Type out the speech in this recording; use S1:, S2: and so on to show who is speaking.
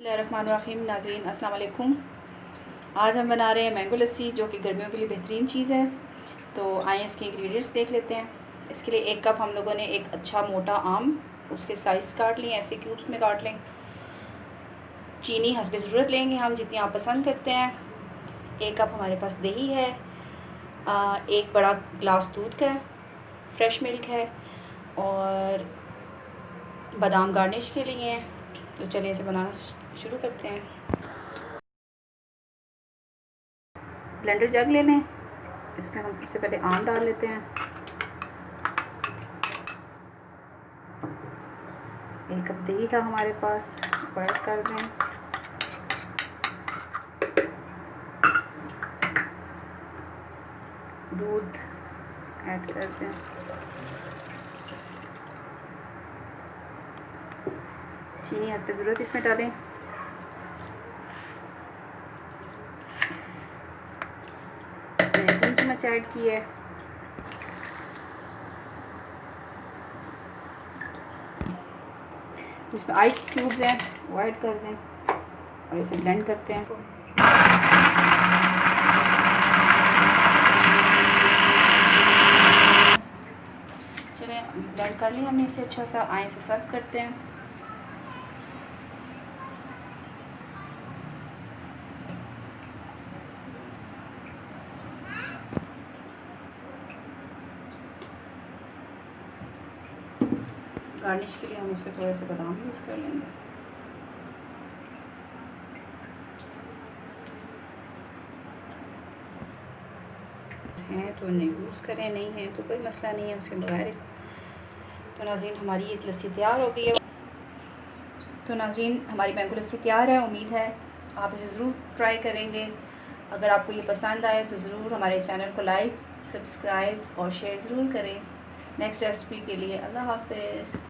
S1: बिस्मिल्लाहिर्रहमानिर्रहीम। नाज़रीन अस्सलाम वालेकुम। आज हम बना रहे हैं मैंगो लस्सी, जो कि गर्मियों के लिए बेहतरीन चीज़ है। तो आइए इसके इंग्रेडिएंट्स देख लेते हैं। इसके लिए 1 कप हम लोगों ने एक अच्छा मोटा आम, उसके स्लाइस काट लिए, ऐसे क्यूब्स में काट लें। चीनी हस्बे ज़रूरत लेंगे हम, जितनी आप पसंद करते हैं। 1 कप हमारे पास दही है। 1 बड़ा ग्लास दूध का फ्रेश मिल्क है, और बादाम गार्निश के लिए हैं। तो चलिए इसे बनाना शुरू करते हैं। ब्लेंडर जग ले लें, इसमें हम सबसे पहले आम डाल लेते हैं। 1 कप दही था हमारे पास, बॉयल कर दें। दूध ऐड कर दें। चीनी हस्बे ज़रूरत इसमें डालें। मैंने 3 चम्मच ऐड की है। इसमें आइस क्यूब्स हैं, वो ऐड कर दें और इसे ब्लेंड करते हैं। चलिए ब्लेंड कर लिया हमने इसे अच्छा सा। आए से सर्व करते हैं। गार्निश के लिए हम इसमें थोड़े से बादाम यूज़ कर लेंगे। हैं तो नहीं यूज़ करें, नहीं है तो कोई मसला नहीं है उसके बगैर। तो नाज़रीन हमारी ये लस्सी तैयार हो गई है। तो नाज़रीन हमारी मैंगो लस्सी तैयार है। उम्मीद है आप इसे ज़रूर ट्राई करेंगे। अगर आपको ये पसंद आए तो ज़रूर हमारे चैनल को लाइक, सब्सक्राइब और शेयर ज़रूर करें। नेक्स्ट रेसिपी के लिए अल्लाह हाफ़िज़।